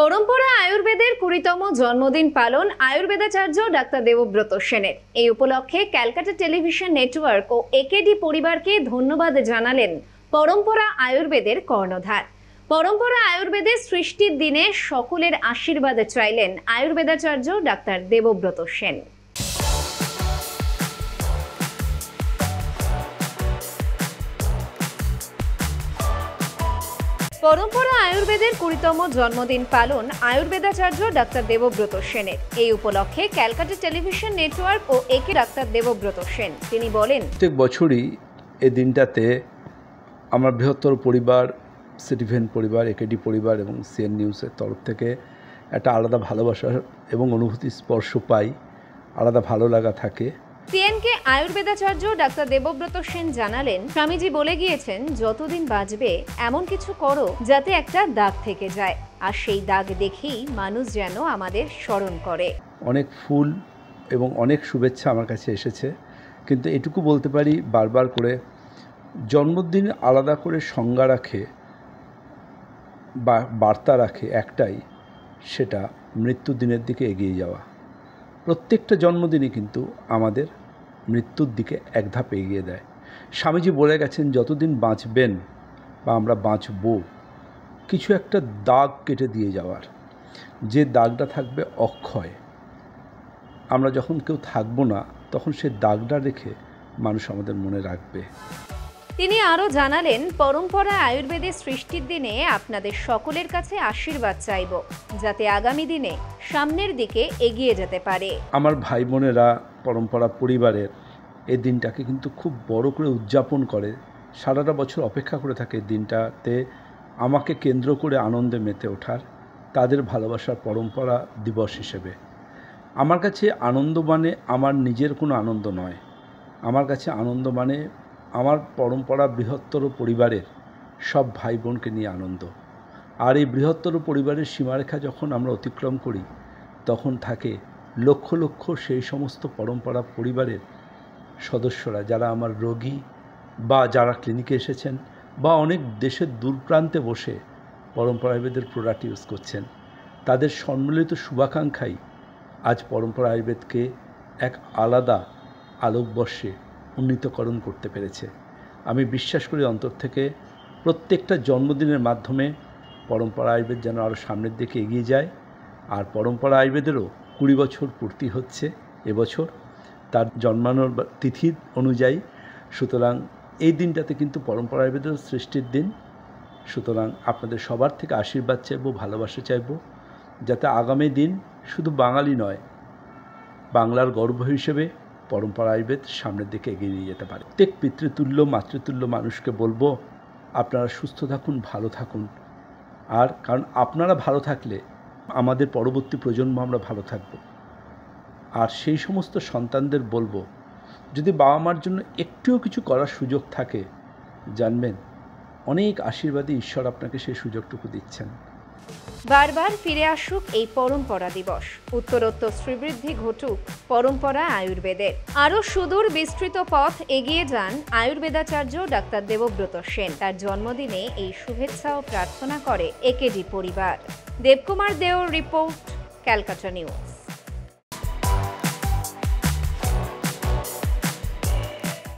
পরম্পরা আয়ুর্বেদের ২০তম জন্মদিন পালন আয়ুর্বেদাচার্য ডাক্তার দেবব্রত সেনের। এই উপলক্ষে ক্যালকাটা টেলিভিশন নেটওয়ার্ক ও একেডি পরিবারকে ধন্যবাদ জানালেন পরম্পরা আয়ুর্বেদের কর্ণধার। পরম্পরা আয়ুর্বেদের সৃষ্টির দিনে সকলের আশীর্বাদ চাইলেন আয়ুর্বেদাচার্য ডাক্তার দেবব্রত সেন। পরম্পরা আয়ুর্বেদের ২০তম জন্মদিন পালন আয়ুর্বেদাচার্য ডাক্তার দেবব্রত সেনের। এই উপলক্ষে ক্যালকাটা টেলিভিশন নেটওয়ার্ক ও একে ডাক্তার দেবব্রত সেন তিনি বলেন, প্রত্যেক বছরই এই দিনটাতে আমার বৃহত্তর পরিবার, সিটিভেন পরিবার, একেডি পরিবার এবং সিএন নিউজের তরফ থেকে একটা আলাদা ভালোবাসা এবং অনুভূতি স্পর্শ পাই, আলাদা ভালো লাগা থাকে। সিএনকে আয়ুর্বেদাচার্য ডাক্তার দেবব্রত সেন জানালেন, স্বামীজি বলে গিয়েছেন, যতদিন বাঁচবে এমন কিছু করো যাতে একটা দাগ থেকে যায়, আর সেই দাগ দেখেই মানুষ যেন আমাদের স্মরণ করে। অনেক ফুল এবং অনেক শুভেচ্ছা আমার কাছে এসেছে, কিন্তু এটুকু বলতে পারি বারবার করে, জন্মদিন আলাদা করে সংজ্ঞা রাখে বা বার্তা রাখে একটাই, সেটা মৃত্যুর দিনের দিকে এগিয়ে যাওয়া। প্রত্যেকটা জন্মদিনই কিন্তু আমাদের মৃত্যুর দিকে এক ধাপ এগিয়ে দেয়। স্বামীজি বলে গেছেন, যতদিন বাঁচবেন বা আমরা বাঁচব, কিছু একটা দাগ কেটে দিয়ে যাওয়ার, যে দাগটা থাকবে অক্ষয়। আমরা যখন কেউ থাকবো না, তখন সে দাগটা রেখে মানুষ আমাদের মনে রাখবে। তিনি আরও জানালেন, পরম্পরা আয়ুর্বেদের সৃষ্টির দিনে আপনাদের সকলের কাছে আশীর্বাদ চাইব, যাতে আগামী দিনে সামনের দিকে এগিয়ে যেতে পারে। আমার ভাই বোনেরা পরম্পরা পরিবারের এই দিনটাকে কিন্তু খুব বড় করে উদযাপন করে, সারাটা বছর অপেক্ষা করে থাকে দিনটাতে আমাকে কেন্দ্র করে আনন্দে মেতে ওঠার, তাদের ভালোবাসার পরম্পরা দিবস হিসেবে। আমার কাছে আনন্দ মানে আমার নিজের কোনো আনন্দ নয়, আমার কাছে আনন্দ মানে আমার পরম্পরা বৃহত্তর পরিবারের সব ভাই বোনকে নিয়ে আনন্দ। আর এই বৃহত্তর পরিবারের সীমারেখা যখন আমরা অতিক্রম করি, তখন থাকে লক্ষ লক্ষ সেই সমস্ত পরম্পরা পরিবারের সদস্যরা, যারা আমার রোগী বা যারা ক্লিনিকে এসেছেন বা অনেক দেশের দূরপ্রান্তে বসে পরম্পরা আয়ুর্বেদের প্রোডাক্ট ইউজ করছেন, তাদের সম্মিলিত শুভাকাঙ্ক্ষাই আজ পরম্পরা আয়ুর্বেদকে এক আলাদা আলোকবর্ষে উন্নীতকরণ করতে পেরেছে। আমি বিশ্বাস করি অন্তর থেকে, প্রত্যেকটা জন্মদিনের মাধ্যমে পরম্পরা আয়ুর্বেদ যেন আরও সামনের দিকে এগিয়ে যায়। আর পরম্পরা আয়ুর্বেদেরও ২০ বছর পূর্তি হচ্ছে এবছর, তার জন্মানোর তিথি অনুযায়ী। সুতরাং এই দিনটাতে কিন্তু পরম্পরা আয়ুর্বেদের সৃষ্টির দিন। সুতরাং আপনাদের সবার থেকে আশীর্বাদ চাইব, ভালোবাসা চাইব, যাতে আগামী দিন শুধু বাঙালি নয়, বাংলার গর্ব হিসেবে পরম্পরা আয়ুর্বেদ সামনের দিকে এগিয়ে নিয়ে যেতে পারে। প্রত্যেক পিতৃতুল্য মাতৃতুল্য মানুষকে বলবো, আপনারা সুস্থ থাকুন, ভালো থাকুন। আর কারণ আপনারা ভালো থাকলে আমাদের পরবর্তী প্রজন্ম আমরা ভালো থাকব। আর সেই সমস্ত সন্তানদের বলবো, যদি বাবা মার জন্য একটুও কিছু করার সুযোগ থাকে, জানবেন অনেক আশীর্বাদী ঈশ্বর আপনাকে সেই সুযোগটুকু দিচ্ছেন। বারবার ফিরে আসুক এই পরম্পরা দিবস, উত্তরোত্তর শ্রীবৃদ্ধি ঘটুক পরম্পরা আয়ুর্বেদের। আরও সুদূর বিস্তৃত পথ এগিয়ে যান আয়ুর্বেদাচার্য ডাক্তার দেবব্রত সেন। তার জন্মদিনে এই শুভেচ্ছা ও প্রার্থনা করে একেডি পরিবার। দেবকুমার দেওর রিপোর্ট, ক্যালকাটা নিউজ।